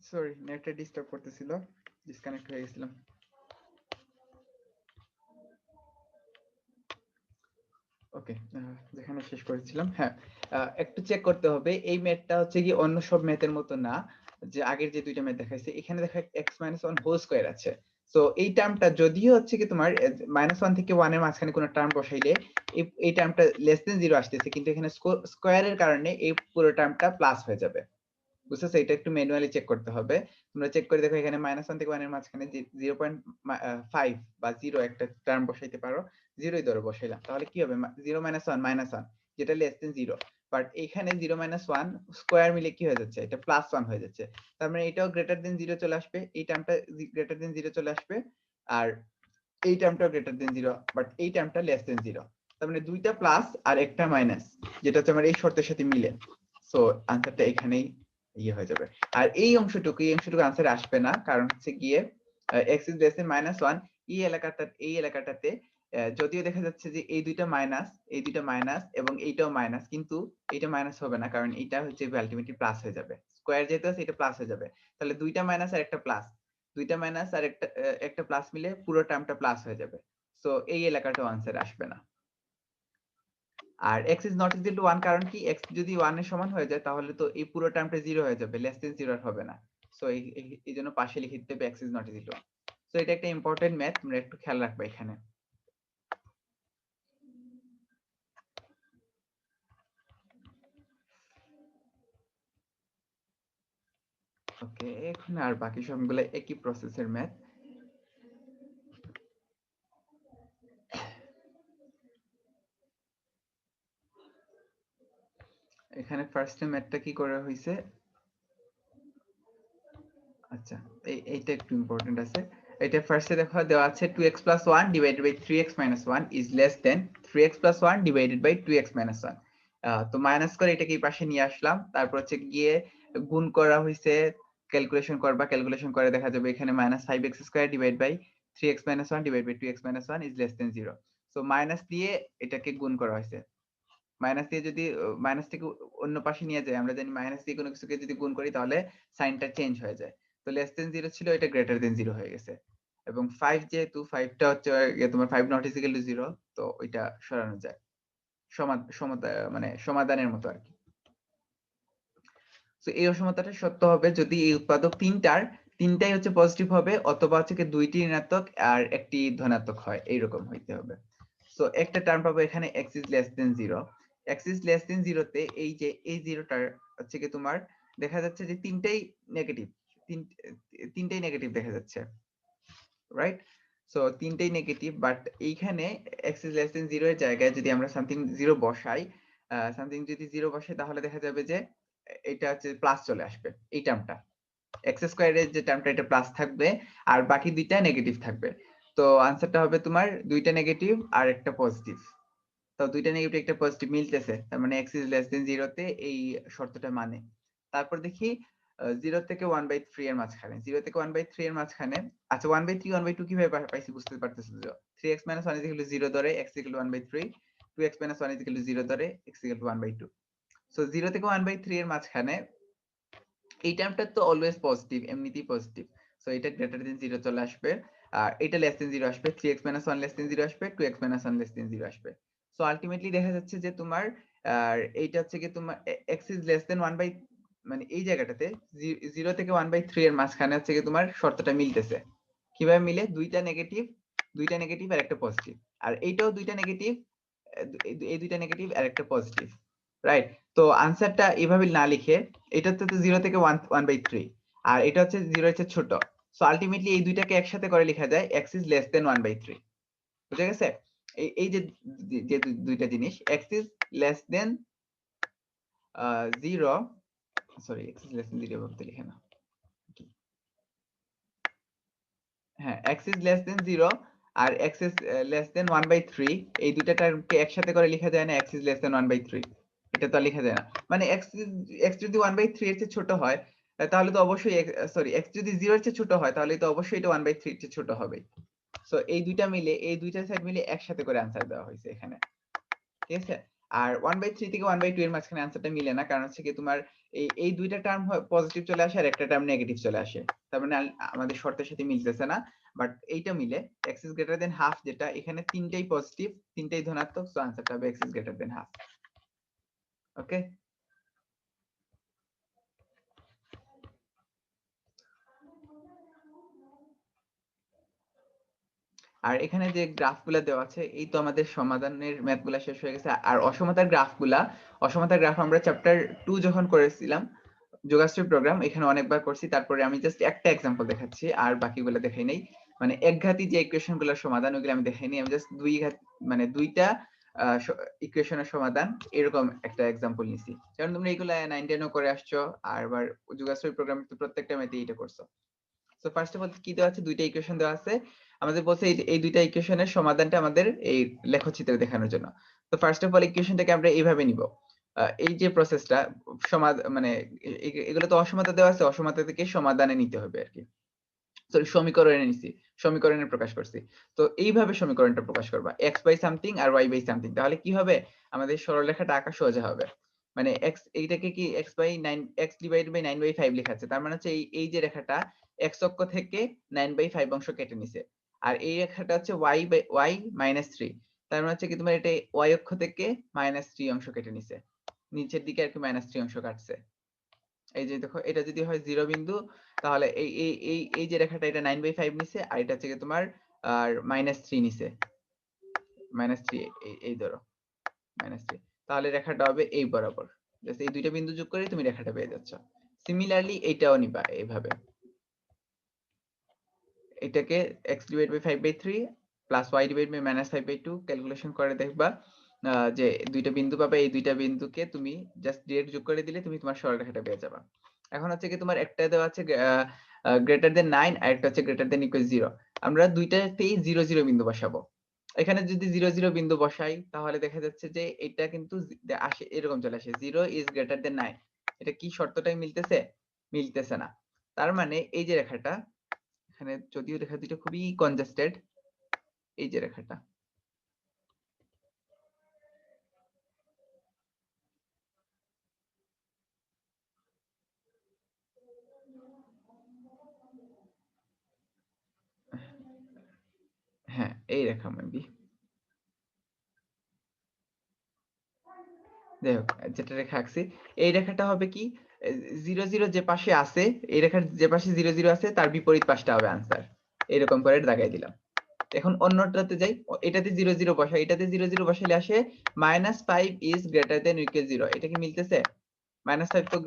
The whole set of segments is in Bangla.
সরি, নেটে ডিস্টার্ব করতেছিল, ডিসকানেক্ট হয়ে গেছিলাম। ওকে, যেখানে শেষ করেছিলাম, হ্যাঁ, একটু চেক করতে হবে এই ম্যাথটা হচ্ছে কি অন্য সব ম্যাথের মতো না, যে আগের যে দুইটা ম্যাথ দেখাইছে এখানে দেখা x - 1 হোল স্কয়ার আছে। সো এই টার্মটা যদিও হচ্ছে কি তোমার -1 থেকে 1 এর মাঝখানে কোনো টার্ম বসাইলে এই টার্মটা লেস দেন 0 আসতেছে, কিন্তু এখানে স্কয়ারের কারণে এই পুরো টার্মটা প্লাস হয়ে যাবে। বুঝতেছো? এটা একটু ম্যানুয়ালি চেক করতে হবে। তোমরা চেক করে দেখো এখানে -1 থেকে 1 এর মাঝখানে 0.5 বা 0 একটা টার্ম বসাইতে পারো। 0 ই ধরো বসাইলাম, তাহলে কি হবে? 0 - 1 -1, যেটা লেস দেন 0। বাট এইখানে 0 - 1 স্কয়ার মিলে কি হয়ে যাচ্ছে? এটা +1 হয়ে যাচ্ছে। তার মানে এটাও গ্রেটার দেন 0 চলে আসবে, এই টার্মটা গ্রেটার দেন 0 চলে আসবে, আর এই টার্মটাও গ্রেটার দেন 0, বাট এই টার্মটা লেস দেন 0। তার মানে দুইটা প্লাস আর একটা মাইনাস, যেটা হচ্ছে আমার এই শর্তের সাথে মিলে। সো আনসারটা এখানেই ইয়ে হয়ে যাবে। আর এই অংশটুকু আনসারে আসবে না, কারণ হচ্ছে গিয়ে x is less than -1 এই এলাকাটাতে যদিও দেখা যাচ্ছে যে এই দুইটা মাইনাস এবং এইটাও মাইনাস, কিন্তু এইটা মাইনাস হবে না, কারণ এইটা হচ্ছে আলটিমেটলি প্লাস হয়ে যাবে। স্কয়ার যেহেতু আছে এটা প্লাস হয়ে যাবে। তাহলে দুইটা মাইনাস আর একটা প্লাস, দুইটা মাইনাস আর একটা প্লাস মিলে পুরো টার্মটা প্লাস হয়ে যাবে। সো এই এলাকাটাও আনসারে আসবে না। আর x is not equal to 1, কারণ কি x যদি 1 এর সমান হয়ে যায় তাহলে তো এই পুরো টার্মটা 0 হয়ে যাবে, লেস দেন 0 আর হবে না। সো এই জন্য পাশে লিখে দিতে হবে x is not equal to 1। So এটা একটা ইম্পর্টেন্ট ম্যাথ, তোমরা একটু খেয়াল রাখবে এখানে। ওকে, এখন আর বাকি সবগুলো একই প্রসেসের ম্যাথ। এখানে ফার্স্টে ম্যাথটা কি করা হয়েছে? আচ্ছা, এইটা একটু ইম্পর্টেন্ট আছে। এটা ফার্স্টে দেখো দেওয়া আছে 2x + 1 divided by 3x - 1 is less than 3x + 1 divided by 2x - 1। তো মাইনাস করে এটাকে এই পাশে নিয়ে আসলাম, তারপর হচ্ছে গিয়ে গুণ করা হয়েছে। ক্যালকুলেশন করে দেখা যাবে এখানে -5x² divided by 3x - 1 divided by 2x - 1 is less than 0। So minus দিয়ে এটাকে গুণ করা হয়েছে। মাইনাস দিয়ে যদি মাইনাস থেকে অন্য পাশে নিয়ে যাই, আমরা জানি মাইনাস দিয়ে কোনো কিছুকে যদি গুণ করি তাহলে সাইনটা চেঞ্জ হয়ে যায়। তো লেস দেন 0 ছিল, এটা গ্রেটার দেন 0 হয়ে গেছে। এবং 5 যেহেতু 5টা হচ্ছে তোমার 5 নট ইকুয়াল টু 0, তো ওইটা সরানো যায়। মানে সমাধানের মতো আর কি। তো এই অসমতাটা সত্য হবে যদি এই উৎপাদক তিনটাই হচ্ছে পজিটিভ হবে, অথবা হচ্ছে কি দুইটি ঋণাত্মক আর একটি ধনাত্মক হয়, এইরকম হইতে হবে। সো একটা টার্ম পাবো এখানে x is less than 0। x is less than 0 তে এই যে এই 0টার হচ্ছে কি তোমার দেখা যাচ্ছে যে তিনটাই নেগেটিভ দেখা যাচ্ছে, রাইট? সো তিনটাই নেগেটিভ, বাট এইখানে x is less than 0 এর জায়গায় যদি আমরা সামথিং 0 বসাই, তাহলে দেখা যাবে যে এটা হচ্ছে প্লাস চলে আসবে। এই টার্মটা x স্কয়ারের যে টার্মটা এটা প্লাস থাকবে, আর বাকি দুইটা নেগেটিভ থাকবে। তো আনসারটা হবে তোমার দুইটা নেগেটিভ আর একটা পজিটিভ। তো দুইটা নেগেটিভ একটা পজিটিভ মিলতেছে, তার মানে x is less than 0 তে এই শর্তটা মানে। তারপর দেখি 0 থেকে 1/3 এর মাঝখানে, 0 থেকে 1/3 এর মাঝখানে, আচ্ছা 1/3 1/2 কিভাবে পাইছি বুঝতে পারতেছো? 3x - 1 = 0 ধরে x = 1/3, 2x - 1 = 0 ধরে x = 1/2। সো 0 থেকে 1/3 এর মাঝখানে এই টার্মটা তো অলওয়েজ পজিটিভ, এমনিতেই পজিটিভ। সো এটা গ্রেটার দেন 0 চলে আসবে, আর এটা লেস দেন 0 আসবে, 3x - 1 লেস দেন 0 আসবে, 2x - 1 লেস দেন 0 আসবে। সো আলটিমেটলি দেখা যাচ্ছে যে তোমার আর এইটা হচ্ছে কি তোমার x is less than 1 by, মানে এই জায়গাটাতে 0 থেকে 1/3 এর মাঝখানে হচ্ছে কি তোমার শর্তটা মিলতেছে। কিভাবে মিলে? দুইটা নেগেটিভ আর একটা পজিটিভ, আর এইটাও দুইটা নেগেটিভ, এই দুইটা নেগেটিভ আর একটা পজিটিভ, রাইট? তো আনসারটা এভাবে না লিখে এটা তো 0 থেকে 1/3, আর এটা হচ্ছে 0 এর চেয়ে ছোট। সো আলটিমেটলি এই দুইটাকে একসাথে করে লেখা যায় x is less than 1/3। বুঝা গেছে? এই যে দুইটা জিনিস, x is less than 0, sorry x is less than 0 ভাবে লিখে না, হ্যাঁ x is less than 0 R x is less than 1/3, এই দুইটা টার্মকে একসাথে করে লেখা যায় না x is less than 1/3। এটা তো লেখা যায় না, মানে x যদি 1/3 এর চেয়ে ছোট হয় তাহলে তো অবশ্যই সরি x যদি 0 এর চেয়ে ছোট হয় তাহলে তো অবশ্যই এটা 1/3 এর চেয়ে ছোট হবে। সো এই দুইটা সাইড মিলে একসাথে করে आंसर দেওয়া হয়েছে এখানে, ঠিক আছে? আর 1/3 থেকে 1/2 এর মাঝখানে আনসারটা মিলে না, কারণ হচ্ছে কি তোমার এই দুইটা টার্ম পজিটিভ চলে আসে আর একটা টার্ম নেগেটিভ চলে আসে, তার মানে আমাদের শর্তের সাথে মিলতেছে না। বাট এইটা মিলে x is greater than half, যেটা এখানে তিনটাই পজিটিভ, তিনটাই ধনাত্মক, সো আনসারটা হবে x is greater than half। ওকে, আর এখানে যে গ্রাফগুলা দেওয়া আছে, এই তো আমাদের সমাধানের ম্যাথগুলা শেষ হয়ে গেছে। আর অসমতার গ্রাফ আমরা চ্যাপ্টার 2 যখন করেছিলাম যোগাশ্রী প্রোগ্রাম, এখানে অনেকবার করছি, তারপরে আমি জাস্ট একটা এক্সাম্পল দেখাচ্ছি আর বাকিগুলো দেখাই নাই। মানে একঘাতি যে ইকুয়েশনগুলোর সমাধান ওগুলো আমি দেখাইনি, আমি জাস্ট মানে দুইটা ইকুয়েশনের সমাধান এরকম একটা এক্সাম্পল নিছি, কারণ তোমরা এগুলা 9 10 করে আসছো, আর আবার যোগাশ্রী প্রোগ্রাম তো প্রত্যেকটা ম্যাথে এটা করছো। সো ফার্স্ট অফ অল কি দেওয়া আছে, দুইটা ইকুয়েশন দেওয়া আছে, আমাদের বলছে এই দুইটা ইকুয়েশনের সমাধানটা আমাদের এই লেখচিত্রে দেখানোর জন্য। তো ফার্স্ট অফ অল ইকুয়েশনটাকে আমরা এইভাবে নিব, এই যে প্রসেসটা মানে এগুলো তো অসমতা দেওয়া আছে, অসমতা থেকে সমাধানে নিতে হবে আর কি। সরি, সমীকরণে নিছি, সমীকরণে প্রকাশ করছি। তো এইভাবে সমীকরণটা প্রকাশ করবা, x বাই সামথিং আর y বাই সামথিং, তাহলে কি হবে, আমাদের সরলরেখাটা আঁকা সোজা হবে। মানে x, এইটাকে কি x by 9, x divided by 9/5 লেখা আছে, তার মানে হচ্ছে এই যে রেখাটা x অক্ষ থেকে 9/5 অংশ কেটে নিছে, আর এই রেখাটা হচ্ছে y মাইনাস 3, তার মানে হচ্ছে কি তোমার এটা y অক্ষ থেকে -3 অংশ কেটে নিছে, নিচের দিকে আর কি -3 অংশ কাটছে। এই যে দেখো, এটা যদি হয় 0 বিন্দু, তাহলে এই যে রেখাটা এটা 9/5 নিছে, আর এটা হচ্ছে তোমার আর -3 নিছে, -3 এই ধরো -3, তাহলে রেখাটা হবে এই বরাবর। জাস্ট এই দুইটা বিন্দু যোগ করে তুমি রেখাটা পেয়ে যাচ্ছ। সিমিলারলি এইটাও নিবা এইভাবে, এটাকে x divide by 5/3 plus y divide by -5/2 calculation করে দেখবা যে দুইটা বিন্দু পাবে, এই দুইটা বিন্দুকে তুমি জাস্ট ডিরেক্ট যোগ করে দিলে তুমি তোমার সরলরেখাটা পেয়ে যাবা। এখন হচ্ছে কি তোমার একটা দেওয়া আছে গ্রেটার দেন 9 আর একটা হচ্ছে গ্রেটার দেন ইকুয়াল 0, আমরা দুইটাতেই 0 0 বিন্দু বসাবো। এখানে যদি 0 0 বিন্দু বসাই তাহলে দেখা যাচ্ছে যে এটা কিন্তু আসে এরকম চলে আসে 0 ইজ গ্রেটার দেন 9, এটা কি শর্তটাই মিলতেছে না। তার মানে এই যে রেখাটা, এখানে যদিও রেখা দুটো খুবই কনজাস্টেড, এই যে রেখাটা, হ্যাঁ এই রেখা মেবি, যাই হোক যেটা রেখা আঁকছি, এই রেখাটা হবে কি 0 0 যে পাশে আছে, এই রেখার যে পাশে 0 0 আছে তার বিপরীত পাশটা হবে আনসার, এরকম করে দাগাই দিলাম। এখন অন্যটাতে যাই, এটাতে 0 0 বসাই, এটাতে 0 0 বসাইলে আসে -5 ইজ গ্রেটার দেন ইকুয়াল 0, এটা কি মিলতেছে? -5 তো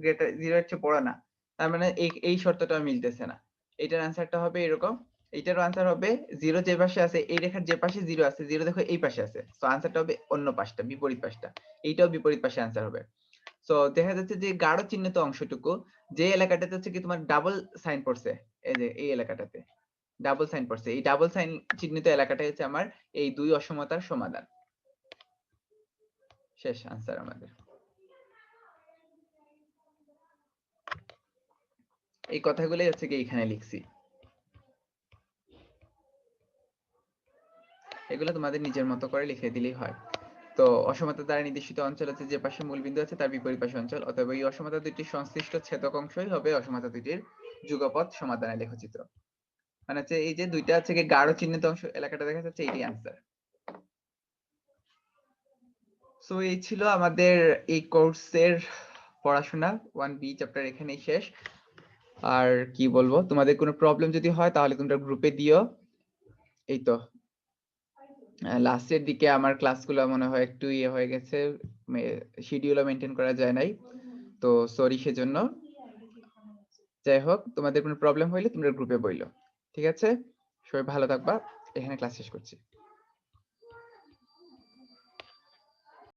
গ্রেটার 0 এর চেয়ে বড় না, তার মানে এই শর্তটা মিলতেছে না। এটার আনসারটা হবে এরকম, এইটারও আনসার হবে 0 যে পাশে আছে, এই রেখার যে পাশে 0 আছে, 0 দেখো এই পাশে আছে, সো আনসারটা হবে অন্য পাশটা, বিপরীত পাশটা, এইটাও বিপরীত পাশে আনসার হবে। সো দেখা যাচ্ছে যে গাঢ় চিহ্নিত অংশটুকু, যে এলাকাটাতে হচ্ছে কি তোমার ডাবল সাইন পড়ছে, এই যে এই এলাকাটাতে ডাবল সাইন পড়ছে, এই ডাবল সাইন চিহ্নিত এলাকাটাই হচ্ছে আমার এই দুই অসমতার সমাধান। শেষ আনসার আমাদের। এই কথাগুলোই হচ্ছে কি এখানে লিখছি, এগুলো তোমাদের নিজের মতো করে লিখে দিলেই হয়। তো অসমতা দ্বারা নির্দেশিত অঞ্চল হচ্ছে যে পাশে মূল বিন্দু আছে তার বিপরীত পাশে অঞ্চল, অতএব এই অসমতা দুটির সংশ্লিষ্ট ছেদক অংশই হবে অসমতা দুটির যুগপৎ সমাধানের লেখচিত্র। মানে হচ্ছে এই যে দুইটা হচ্ছে কি গাঢ় চিহ্নিত অংশ এলাকাটা দেখা যাচ্ছে, এইটাই আনসার। সো এই ছিল আমাদের এই কোর্সের পড়াশোনা, 1B চ্যাপ্টার এখানেই শেষ। আর কি বলবো, তোমাদের কোনো প্রবলেম যদি হয় তাহলে তোমরা গ্রুপে দিও। এই তো লাস্টের দিকে আমার ক্লাসগুলো মনে হয় একটু ইয়ে হয়ে গেছে, শিডিউলও মেনটেন করা যায় নাই, তো সরি সেজন্য। যাই হোক, তোমাদের কোনো প্রবলেম হইলে তোমরা গ্রুপে বইলো, ঠিক আছে? সবাই ভালো থাকবা, এখানে ক্লাস শেষ করছি।